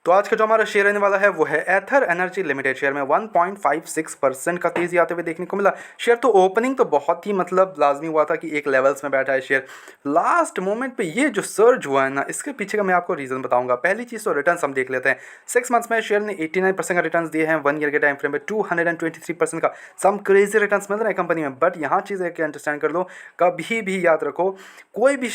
तो आज का जो हमारा शेयर रहने वाला है वो है एथर एनर्जी लिमिटेड। शेयर में 1.56% का तेजी आते हुए देखने को मिला। शेयर तो ओपनिंग तो बहुत ही मतलब लाजमी हुआ था कि एक लेवल्स में बैठा है शेयर, लास्ट मोमेंट पे ये जो सर्ज हुआ है ना, इसके पीछे का मैं आपको रीज़न बताऊंगा। पहली चीज़ तो रिटर्न हम देख लेते हैं। 6 मंथ्स में शेयर ने 89% का रिटर्न दिए हैं, 1 ईयर के टाइम फ्रेम में 223% का सम क्रेजी रिटर्न मिल रहा है कंपनी में। बट यहाँ चीज़ है कि अंडरस्टैंड कर लो, कभी भी याद रखो, कोई भी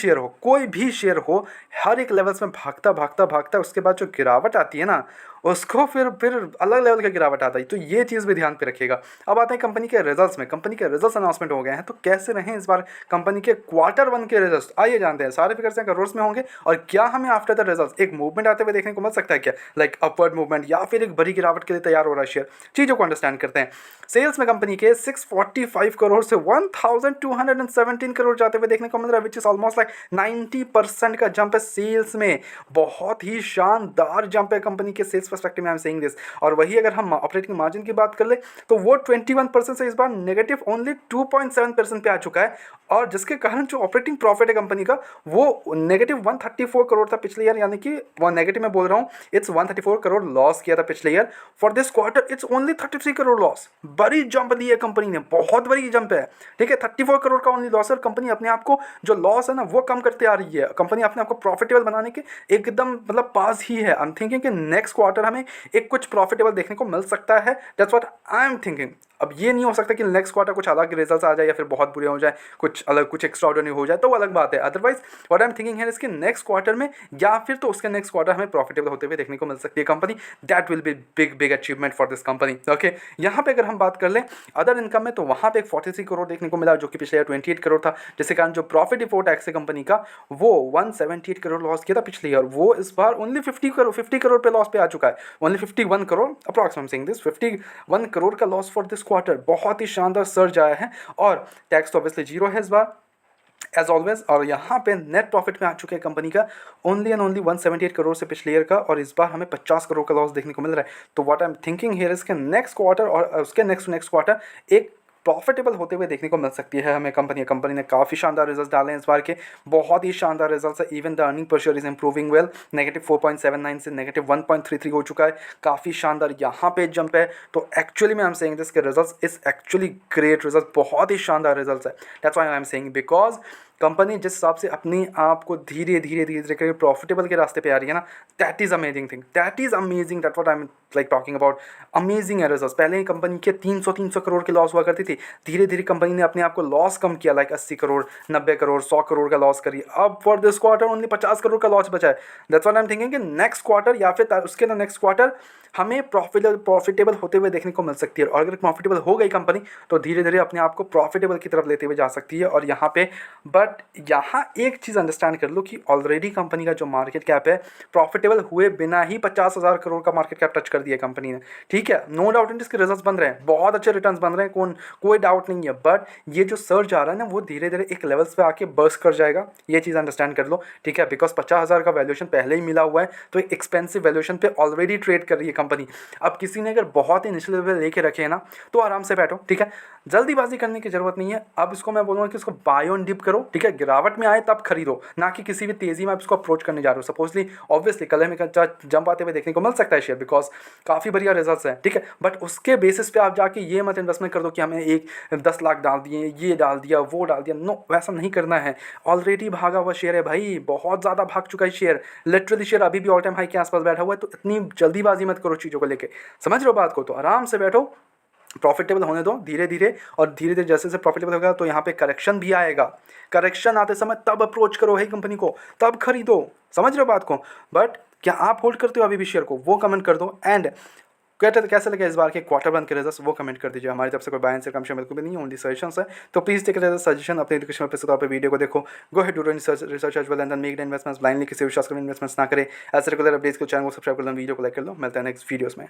शेयर हो, हर एक लेवल्स में भागता भागता भागता उसके बाद जो गिरावट आती है ना, उसको फिर अलग लेवल का गिरावट आता है। तो ये चीज़ भी ध्यान पे रखिएगा। अब आते हैं कंपनी के रिजल्ट्स में। कंपनी के रिजल्ट्स अनाउंसमेंट हो गए हैं, तो कैसे रहे इस बार कंपनी के Q1 के रिजल्ट्स, आइए जानते हैं। सारे फिगर्स हैं करोड़ में होंगे, और क्या हमें आफ्टर द रिजल्ट्स एक मूवमेंट आते हुए देखने को मिल सकता है क्या, लाइक अपवर्ड मूवमेंट, या फिर एक बड़ी गिरावट के लिए तैयार हो रहा है शेयर। चीज़ों को अंडरस्टैंड करते हैं। सेल्स में कंपनी के 645 करोड़ से 1217 करोड़ जाते हुए देखने को मिल रहा है, विच इज ऑलमोस्ट लाइक 90% का जंप है सेल्स में। बहुत ही शानदार जंप है कंपनी के सेल्स पर्सपेक्टिव में, आई एम सेइंग दिस। और वही अगर हम ऑपरेटिंग मार्जिन की बात कर ले तो वो 21% से इस बार नेगेटिव ओनली 2.7% पे आ चुका है, और जिसके कारण जो ऑपरेटिंग प्रॉफिट है कंपनी का वो नेगेटिव 134 करोड़ था पिछले ईयर, यानी कि वो नेगेटिव में बोल रहा हूँ, इट्स 134 करोड़ लॉस किया था पिछले year. For this quarter it's only 33 crore loss. बड़ी जंप दी है कंपनी ने, बहुत बड़ी जंप है। ठीक है, 34 करोड़ का ओनली लॉस है, और कंपनी अपने आप को जो लॉस है ना वो कम करते आ रही है। कंपनी अपने आप को प्रॉफिटेबल बनाने के एकदम मतलब पास ही है। आई एम थिंकिंग कि नेक्स्ट क्वार्टर हमें एक कुछ प्रॉफिटेबल देखने को मिल सकता है। That's what I am thinking. अब ये नहीं हो सकता कि नेक्स्ट क्वार्टर कुछ अलग रिजल्ट्स आ जाए या फिर बहुत बुरे हो जाए, कुछ अलग, कुछ एक्स्ट्राऑर्डिनरी हो जाए, तो वो अलग बात है। Otherwise what I am thinking है इसके नेक्स्ट क्वार्टर में या फिर तो उसके नेक्स्ट क्वार्टर हमें प्रॉफिटेबल होते हुए देखने को मिल सकती है company. That will be big achievement for this company. Okay, यहाँ पे अगर हम बात कर लें अदर इनकम में, तो वहाँ पे एक 43 करोड़ देखने को मिला, जो कि पिछले ईयर 28 करोड़ था, जिसके कारण जो प्रॉफिट बिफोर टैक्स है कंपनी का वो 178 करोड़ लॉस किया था पिछले ईयर, वो इस बार ओनली 50 करोड़ पे लॉस पे आ चुका है। Only 51 crore approximate saying this, 51 crore का लॉस फॉर दिस क्वार्टर। बहुत ही शानदार सर्ज आया है, और टैक्स तो ऑब्वियसली जीरो है इस बार एज ऑलवेज। और यहाँ पे नेट प्रॉफिट में आ चुके हैं कंपनी का ओनली एंड ओनली 178 करोड़ से पिछले ईयर का, और इस बार हमें 50 करोड़ का लॉस देखने को मिल रहा है। तो what I am thinking here इसके नेक्स्ट क्वार्टर और उसके नेक्स्ट क्वार्टर एक प्रॉफिटेबल होते हुए देखने को मिल सकती है हमें कंपनी ने काफ़ी शानदार रिजल्ट्स डाले हैं इस बार के, बहुत ही शानदार रिजल्ट्स है। Even the earning per share is improving well, negative 4.79 से नेगेटिव 1.33 हो चुका है, काफ़ी शानदार यहाँ पे जंप है। तो एक्चुअली मैं आई एम सेइंग दिस के results is actually great result, बहुत ही शानदार रिजल्ट्स है। That's why I am saying, because company जिस हिसाब से अपने आप को धीरे धीरे करके प्रॉफिटेबल के रास्ते पे आ रही है ना, that is amazing thing, that is amazing, that what I am like talking about. Amazing है रिजल्ट्स। पहले ही कंपनी के 300 करोड़ के लॉस हुआ करती थी, धीरे धीरे कंपनी ने अपने आप को लॉस कम किया, लाइक 80 करोड़, 90 करोड़, 100 करोड़ का लॉस करी। अब for this quarter only 50 crore का लॉस बचा है। That's what I am thinking कि नेक्स्ट क्वार्टर या फिर उसके नेक्स्ट क्वार्टर हमें प्रॉफिटेबल होते हुए देखने को मिल सकती है। और अगर प्रॉफिटेबल हो गई कंपनी तो धीरे धीरे अपने आप को प्रॉफिटेबल की तरफ लेते हुए जा सकती है। और यहाँ पे बट यहाँ एक चीज़ अंडरस्टैंड कर लो कि ऑलरेडी कंपनी का जो मार्केट कैप है, प्रॉफिटेबल हुए बिना ही 50,000 करोड़ का मार्केट कैप टच कर दिया कंपनी ने। ठीक है, नो डाउट इन इसके रिजल्ट्स बन रहे हैं, बहुत अच्छे रिटर्न्स बन रहे हैं, कोई डाउट नहीं है। बट ये जो सर्ज आ रहा है ना, वो धीरे धीरे एक लेवल्स पे आके बर्स्ट कर जाएगा, ये चीज़ अंडरस्टैंड कर लो। ठीक है, बिकॉज 50,000 का वैल्यूएशन पहले ही मिला हुआ है, तो एक एक्सपेंसिव वैल्यूएशन पे ऑलरेडी ट्रेड कर रही है कंपनी। अब किसी ने अगर बहुत ही निचले लेवल लेके रखे हैं ना, तो आराम से बैठो। ठीक है, जल्दीबाजी करने की जरूरत नहीं है। अब इसको मैं बोलूँगा कि इसको बाय ऑन डिप करो। ठीक है, गिरावट में आए तब खरीदो, ना कि किसी भी तेजी में आप इसको अप्रोच करने जा रहे हो। सपोजली ऑब्वियसली कल में जंप आते हुए देखने को मिल सकता है शेयर, बिकॉज काफ़ी बढ़िया रिजल्ट्स हैं। ठीक है, बट उसके बेसिस पे आप जाके ये मत इन्वेस्टमेंट कर दो कि हमें 10 लाख डाल दिए, ये डाल दिया, वो डाल दिया। नो, वैसा नहीं करना है। ऑलरेडी भागा हुआ शेयर है भाई, बहुत ज़्यादा भाग चुका है शेयर। लिटरली शेयर अभी भी ऑल टाइम हाई के आसपास बैठा हुआ है। तो इतनी जल्दीबाजी मत करो चीज़ों को लेके, समझ रहे हो बात को। तो आराम से बैठो, प्रॉफिटेबल होने दो धीरे धीरे, और धीरे धीरे जैसे प्रॉफिटेबल होगा तो यहाँ पे करेक्शन भी आएगा। करेक्शन आते समय तब अप्रोच करो है कंपनी को, तब खरीदो। समझ रहे हो बात को। बट क्या आप होल्ड करते हो अभी भी शेयर को, वो कमेंट कर दो। एंड कैसे लगे इस बार के Q1 के रिजल्ट्स, वो कमेंट कर दीजिए। हमारी तरफ से कोई बाय एंड सेल कमीशन बिल्कुल भी नहीं, ओनली सजेशंस है। तो प्लीज टेक एज सजेशन, अपने एजुकेशन पे तौर पे वीडियो को देखो। Go ahead do research as well and then make the investments blindly, किसी विश्वास कर इन्वेस्टमेंट्स ना करें। ऐसे रेगुलर अपडेट्स को चैनल को सब्सक्राइब कर लो, वीडियो को लाइक कर लो। मिलते हैं नेक्स्ट वीडियोस में।